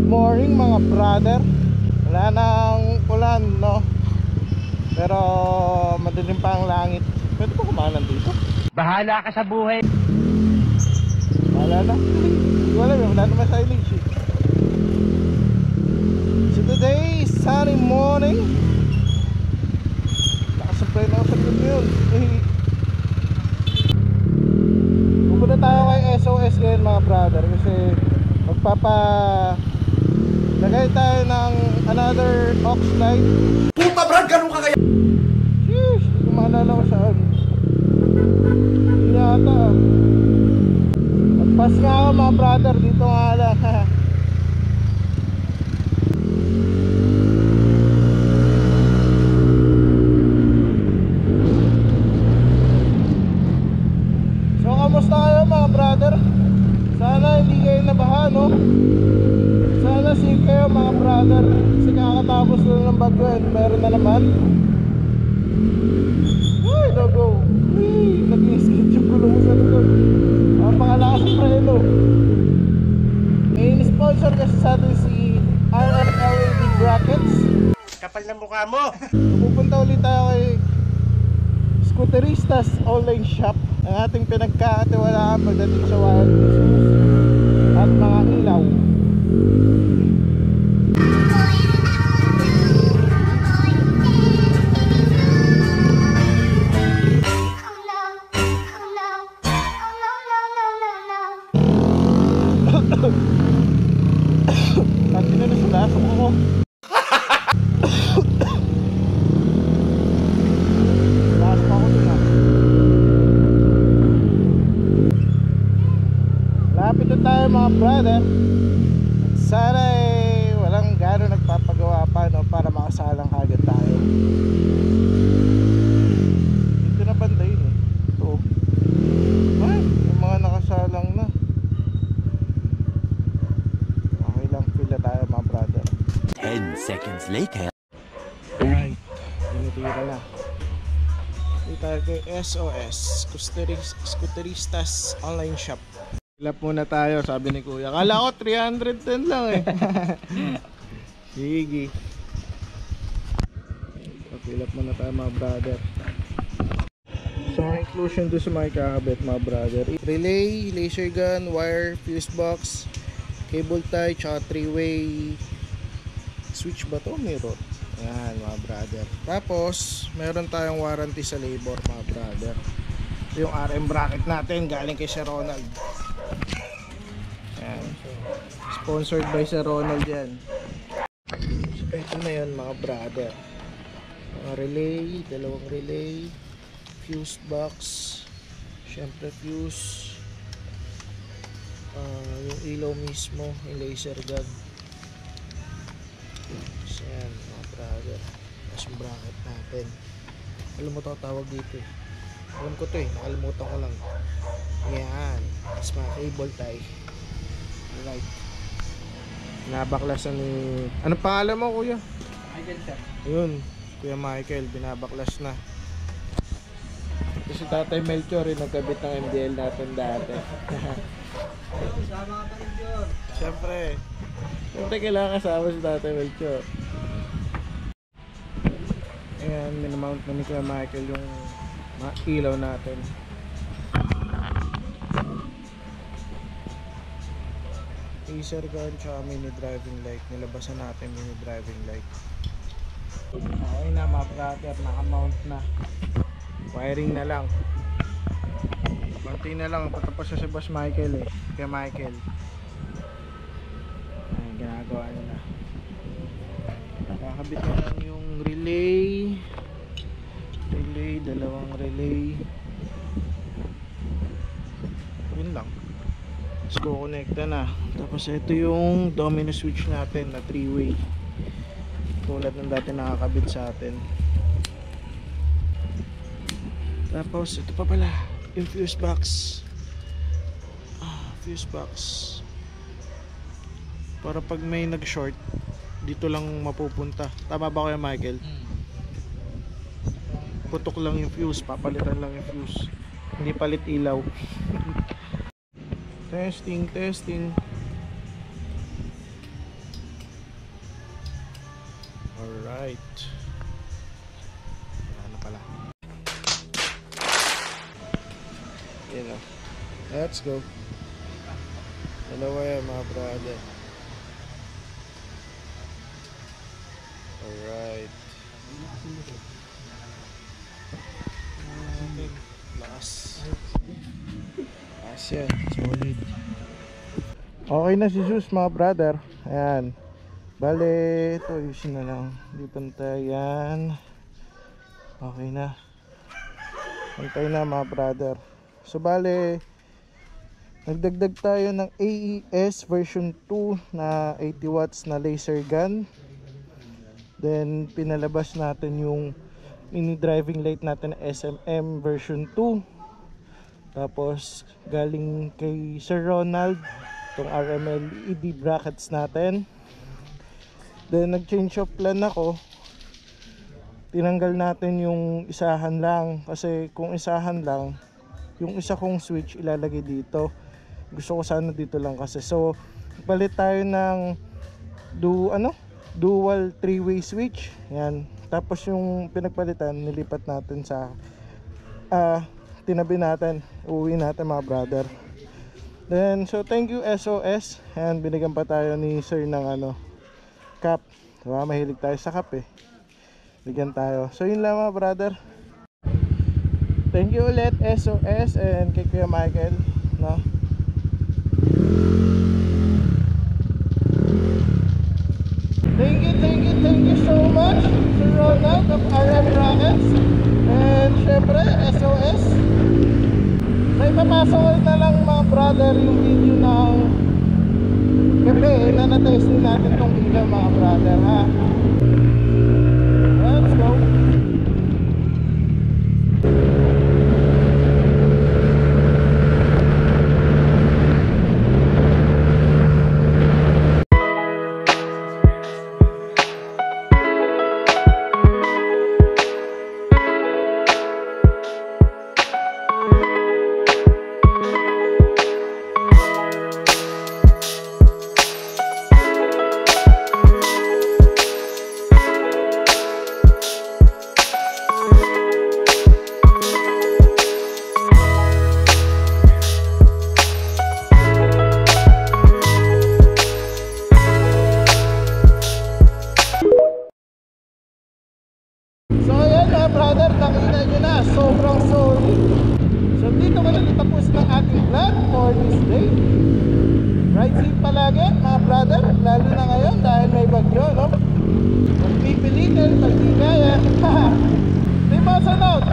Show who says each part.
Speaker 1: morning mga brother. Wala nang ulan, no? Pero madilim pa ang langit. Pwede pa kumanan dito?
Speaker 2: Bahala ka sa buhay.
Speaker 1: Wala na. Wala naman signage eh. So today is sunny morning. Nakasampay na ako sa group yun. Pupunta tayo kay SOS ngayon mga brother. Kasi lagay tayo ng another aux light.
Speaker 2: Puta brad, ganun ka kaya?
Speaker 1: Sheesh, hindi ko maalala ko saan. Hindi yata. Magpas nga ako mga brother, dito nga lang. So kamusta kayo mga brother? Sana hindi kayo nabaha, no? Sana safe kayo mga brother. Kasi kakatapos na ng bagyo and meron na naman. Uy, logo. Uy, nag-i-skid yung gulong mo sa likod. Pakalakas ang preno. May sponsor kasi sa atin si RFLAD Brackets.
Speaker 2: Kapal na mukha mo.
Speaker 1: Pupunta ulit tayo kay Scooteristas Online Shop. Ang ating pinagkakatiwalaan pagdating sa wireless at mga ilaw. Pati na sa laso ko. Laso pa ako dun ah. Lapit na tayo mga brother. Sana walang gano'n nagpapagawa pa, no, para makasalang kagad tayo. Ito na banda yun eh. Ito. Ay, yung mga nakasalang na. Okay lang, pila tayo mga brother.
Speaker 2: 10 seconds later.
Speaker 1: Alright, tinitira na. Dito tayo kay SOS Scooteristas Online Shop. Fill up muna tayo, sabi ni kuya. Kala ko 310 lang eh. Sige. So, fill up muna tayo mga brother. So ang inclusion doon sa mga kakabit mga brother: relay, laser gun, wire, fuse box, cable tie, tsaka 3-way switch ba to? Mirror. Ayan mga brother. Tapos meron tayong warranty sa labor mga brother. Ito yung RM bracket natin, galing kay Sir Ronald. Ayan. Sponsored by Sir Ronald yan. So ito na yun mga brother. Mga relay, dalawang relay, fuse box, syempre fuse, yung ilaw mismo, yung laser gun. So yan mga brother, tapos yung bracket natin. Alam mo ito tawag dito eh. Alam ko ito eh, nakalimutan ko lang. Yan, tapos mga cable tie. Alright, binabaklasan ni... Anong pangalan mo kuya?
Speaker 2: Michael sir.
Speaker 1: Ayun, Kuya Michael, binabaklas na. Kasi Tatay Melchor rin nagkabit ng MDL natin dati.
Speaker 2: Sama ka pa rin yun.
Speaker 1: Siyempre kailangan kasama si Tatay Melchor. Ayan, minamount na ni Kuya Michael yung ilaw natin. Laser gun tsaka mini driving light. Nilabasan natin mini driving light. Okay na mga brother, nakamount na. Wiring na lang. Konti na lang, patapos na si Boss Michael eh. Kaya Michael ay ginagawa nila. Kakabit na lang yung relay, dalawang relay. Yun lang. Tapos kukonekta na. Tapos ito yung domino switch natin na 3-way, tulad ng dati nakakabit sa atin. Tapos ito pa pala yung fuse box. Fuse box para pag may nag-short dito lang mapupunta. Tama ba kayo Michael? Putok lang yung fuse, papalitan lang yung fuse, hindi palit ilaw. Testing. Alright. Wala na pala. Yun o. Let's go. Dalawa yan mga brother. Alright. Lakas. Lakas yan. Solid. Okay na si Zeus mga brother. Ayan. Bale, ito ayusin na lang. Hindi pantay yan. Okay na. Pantay na mga brother. So bale, nagdagdag tayo ng AES version 2 na 80 watts na laser gun. Then pinalabas natin yung mini driving light natin na SMM version 2. Tapos galing kay Sir Ronald itong RML LED brackets natin. Then nag-change of plan ako. Tinanggal natin yung isahan lang kasi kung isahan lang, yung isa kong switch ilalagay dito. Gusto ko sana dito lang kasi. So palit tayo ng dual 3-way switch. Yan. Tapos yung pinagpalitan nilipat natin sa tinabi natin. Uuwi natin mga brother. Then so thank you SOS. And binigyan pa tayo ni sir ng cup. Diba? Mahilig tayo sa cup eh. Bigyan tayo. So yun lang mga brother. Thank you ulit SOS and kay Kuya Michael, no? Thank you so much Sir Ronald of RM Rockets. And syempre SOS. So ipapasok na lang mga brother yung video ng gabi na na-testing natin tong ilaw mga brother ha. Let's go. Brother, nakita nyo na, sobrang solid. So dito ko na natapos ng ating vlog for this day. Ride safe palagi mga brother, lalo na ngayon dahil may bagyo, no? Magpipilitin pag di kaya. Di ba sa note?